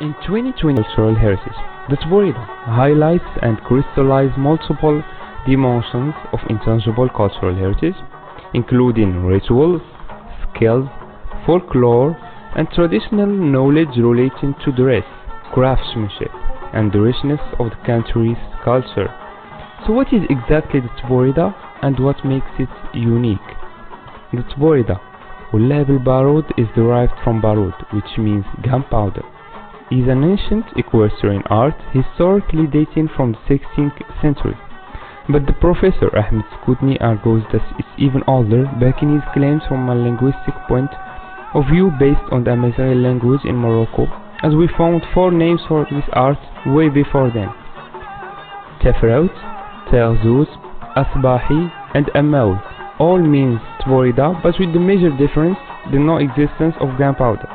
In 2020 Cultural Heritage, the Tebوريدة highlights and crystallizes multiple dimensions of intangible cultural heritage, including rituals, skills, folklore, and traditional knowledge relating to dress, craftsmanship, and the richness of the country's culture. So what is exactly the Tebوريدة and what makes it unique? The Tebوريدة, واللعب البارود, is derived from barud, which means gunpowder. It is an ancient equestrian art historically dating from the 16th century. But the professor Ahmed Skutni argues that it's even older, backing his claims from a linguistic point of view based on the Amazigh language in Morocco, as we found 4 names for this art way before then: Tefraut, Terzouz, Asbahi, and Amaoud. All means Tebوريدة, but with the major difference, the non-existence of gunpowder.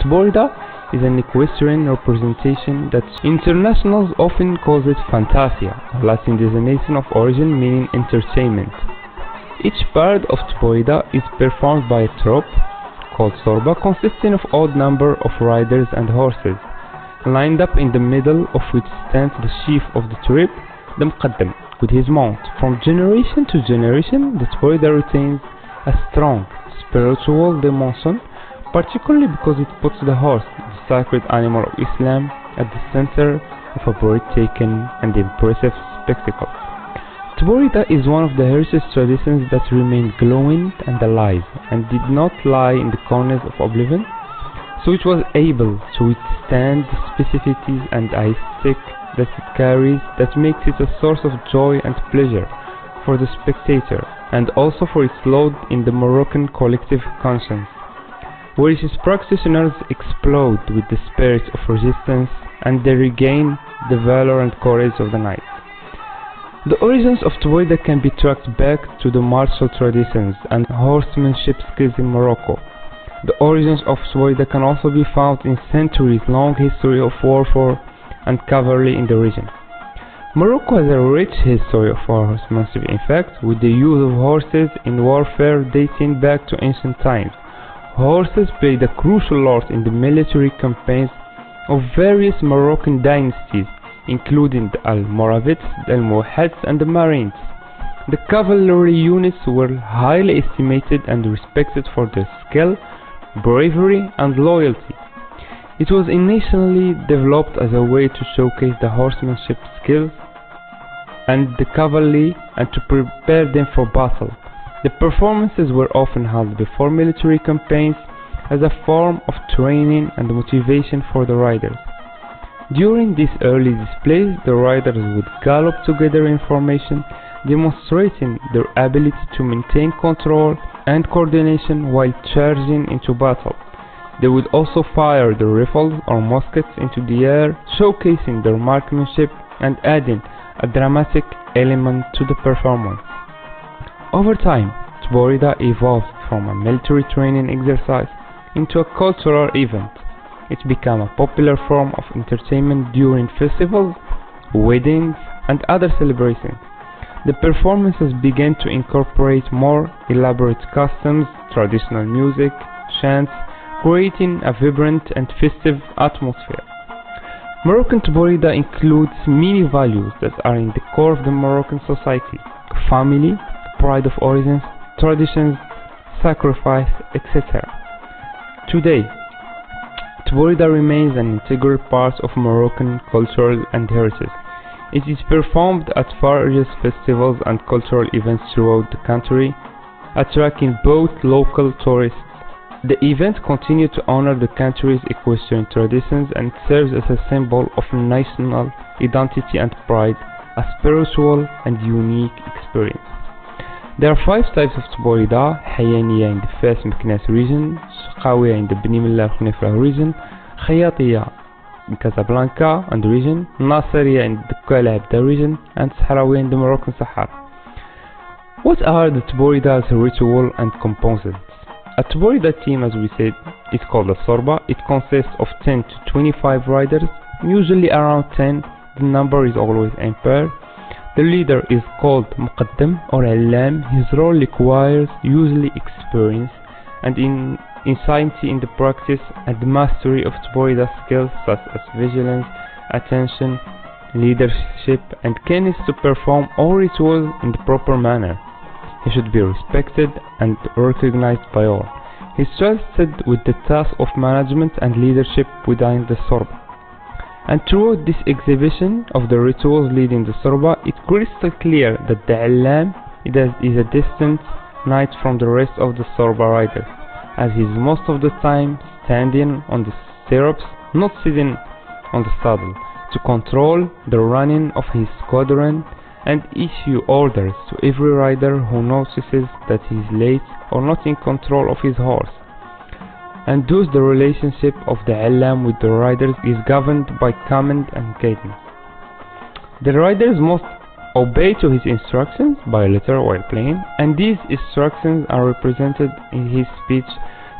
Tebوريdة is an equestrian representation that internationals often call it fantasia, a Latin designation of origin meaning entertainment. Each part of Tebوريdة is performed by a troupe called sorba, consisting of odd number of riders and horses, lined up in the middle of which stands the chief of the troop, the Taqdum, with his mount. From generation to generation, the Tebوريdة retains a strong spiritual dimension, particularly because it puts the horse, the sacred animal of Islam, at the center of a breathtaking and impressive spectacle. Tebوريdة is one of the heritage traditions that remain glowing and alive, and did not lie in the corners of oblivion, so it was able to withstand the specificities and aesthetic that it carries, that makes it a source of joy and pleasure for the spectator, and also for its load in the Moroccan collective conscience, where its practitioners explode with the spirit of resistance and they regain the valor and courage of the knight. The origins of Tebوريdة can be tracked back to the martial traditions and horsemanship skills in Morocco. The origins of Tebوريdة can also be found in centuries-long history of warfare and cavalry in the region. Morocco has a rich history of horsemanship, in fact, with the use of horses in warfare dating back to ancient times. Horses played a crucial role in the military campaigns of various Moroccan dynasties, including the Almoravids, the Almohads, and the Marines. The cavalry units were highly estimated and respected for their skill, bravery, and loyalty. It was initially developed as a way to showcase the horsemanship skills and the cavalry and to prepare them for battle. The performances were often held before military campaigns as a form of training and motivation for the riders. During these early displays, the riders would gallop together in formation, demonstrating their ability to maintain control and coordination while charging into battle. They would also fire their rifles or muskets into the air, showcasing their marksmanship and adding a dramatic element to the performance. Over time, Tebوريdة evolved from a military training exercise into a cultural event. It became a popular form of entertainment during festivals, weddings, and other celebrations. The performances began to incorporate more elaborate costumes, traditional music, chants, creating a vibrant and festive atmosphere. Moroccan Tebوريdة includes many values that are in the core of the Moroccan society: family, pride of origins, traditions, sacrifice, etc. Today, Tebوريdة remains an integral part of Moroccan culture and heritage. It is performed at various festivals and cultural events throughout the country, attracting both local tourists. The event continues to honor the country's equestrian traditions and serves as a symbol of national identity and pride, a spiritual and unique experience. There are 5 types of Tebوريdة: حيانية in the Fes Meknes region, Shqawiyة in the Beni Mellal Khnifra region, Khayatiyة in Casablanca and region, Nasiriyة in the Kuala Abda region, and Sahrawiyة in the Moroccan Sahara. What are the Tebوريdă's ritual and components? A Tebوريdة team, as we said, is called a sorba. It consists of 10 to 25 riders, usually around 10. The number is always impair. The leader is called Muqaddam or Alam. His role requires usually experience and insanity in the practice and mastery of Teboridah skills such as vigilance, attention, leadership, and keenness to perform all rituals in the proper manner. He should be respected and recognized by all. He is trusted with the task of management and leadership within the Sorba. And throughout this exhibition of the rituals leading the Sorba, it's crystal clear that the Alam is a distant knight from the rest of the Sorba riders, as he is most of the time standing on the stirrups, not sitting on the saddle, to control the running of his squadron and issue orders to every rider who notices that he is late or not in control of his horse. And thus the relationship of the Alam with the riders is governed by command and guidance. The riders must obey to his instructions by letter while playing, and these instructions are represented in his speech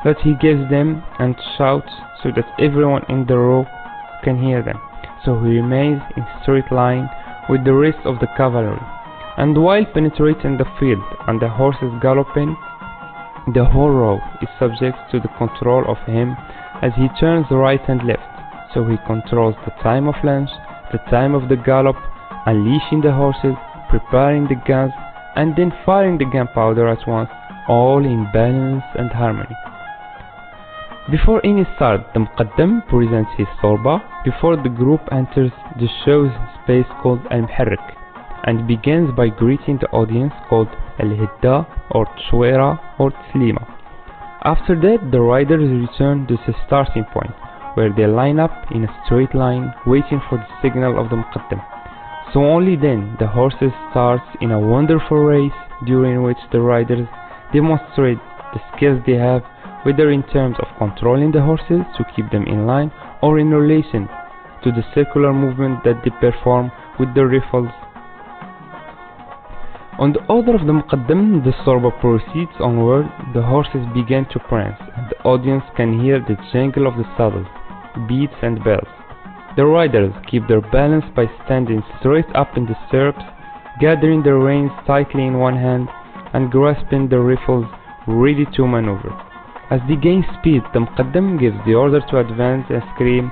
that he gives them and shouts so that everyone in the row can hear them. So he remains in straight line with the rest of the cavalry, and while penetrating the field and the horses galloping, the whole row is subject to the control of him as he turns right and left. So he controls the time of lunch, the time of the gallop, unleashing the horses, preparing the guns, and then firing the gunpowder at once, all in balance and harmony. Before any start, the Muqaddam presents his Sorba before the group enters the show's space called Al-Muharrik, and begins by greeting the audience called Al-Hidda or Tshwera or Tslima. After that, the riders return to the starting point, where they line up in a straight line waiting for the signal of the Muqaddam. So only then the horses start in a wonderful race, during which the riders demonstrate the skills they have, whether in terms of controlling the horses to keep them in line, or in relation to the circular movement that they perform with their rifles. On the order of the Muqaddam, the Sorba proceeds onward. The horses begin to prance, and the audience can hear the jangle of the saddles, beats and bells. The riders keep their balance by standing straight up in the stirrups, gathering their reins tightly in one hand, and grasping their rifles, ready to maneuver. As they gain speed, the Muqaddam gives the order to advance and scream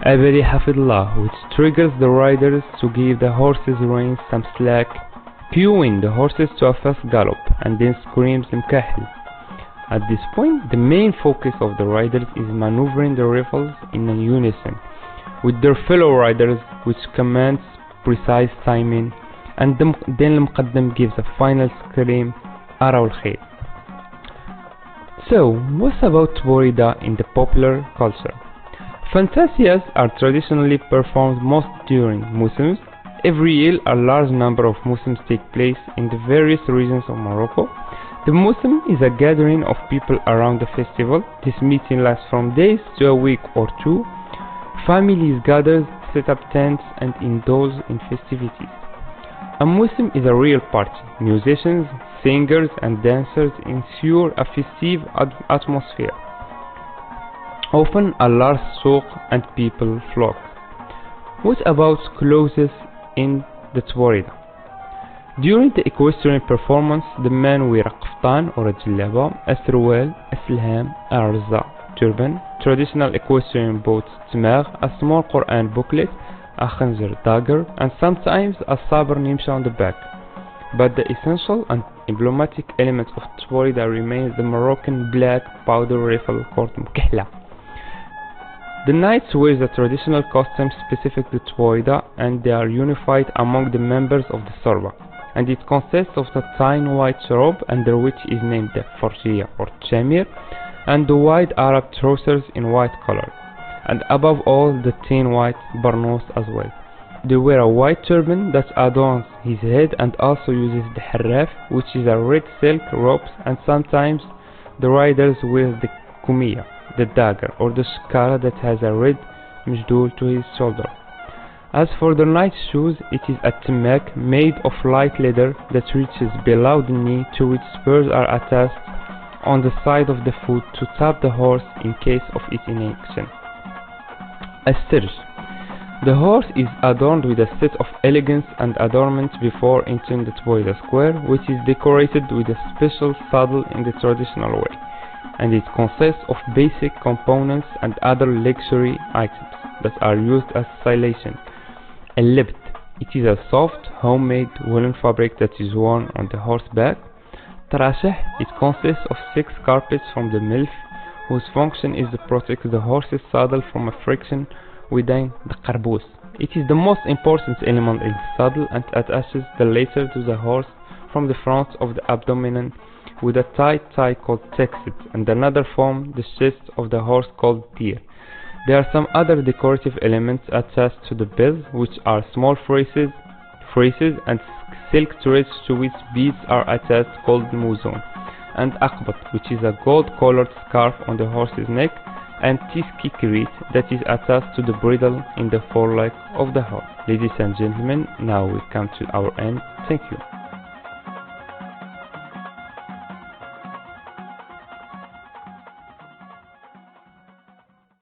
Abari Hafidullah, which triggers the riders to give the horses' reins some slack, cueing the horses to a fast gallop, and then screams Mkahil. At this point, the main focus of the riders is maneuvering the rifles in unison with their fellow riders, which commands precise timing, and then the Muqaddam gives a final scream Ara al-Khayr. So, what's about Teboridah in the popular culture? Fantasias are traditionally performed most during Muslims. Every year, a large number of Muslims take place in the various regions of Morocco. The Muslim is a gathering of people around the festival. This meeting lasts from days to a week or two. Families gather, set up tents, and indulge in festivities. A Muslim is a real party. Musicians, singers, and dancers ensure a festive atmosphere. Often a large souk and people flock. What about clothes in the Teboridah? During the equestrian performance, the men wear a qaftan or a jillaba, a sarwal, a silham, a arza, turban, traditional equestrian boots, tmagh, a small Quran booklet, a khanzir dagger, and sometimes a saber nimsha on the back. But the essential and emblematic element of Teboridah remains the Moroccan black powder rifle called mkahla. The knights wear the traditional costume specific to Teboridah, and they are unified among the members of the Sorba, and it consists of the thin white robe under which is named the farjiyya or chamir, and the wide Arab trousers in white color, and above all the thin white barnos as well. They wear a white turban that adorns his head and also uses the harraf, which is a red silk robe, and sometimes the riders wear the kumiya, the dagger, or the shkara that has a red mjdul to his shoulder. As for the knight's shoes, it is a timak made of light leather that reaches below the knee, to which spurs are attached on the side of the foot to tap the horse in case of its inaction. A stirj. The horse is adorned with a set of elegance and adornments before entering the Teboridah square, which is decorated with a special saddle in the traditional way. and it consists of basic components and other luxury items that are used as stylation. اللبت, it is a soft, homemade woolen fabric that is worn on the horseback. تراشح, it consists of 6 carpets from the milf, whose function is to protect the horse's saddle from a friction within the قربوس. It is the most important element in the saddle and attaches the latter to the horse from the front of the abdomen with a tight tie called texit, and another from the chest of the horse called deer. There are some other decorative elements attached to the bell, which are small phrases and silk threads to which beads are attached called muzon, and akbat, which is a gold-colored scarf on the horse's neck, and tiski kirit that is attached to the bridle in the foreleg of the horse. Ladies and gentlemen, now we come to our end. Thank you.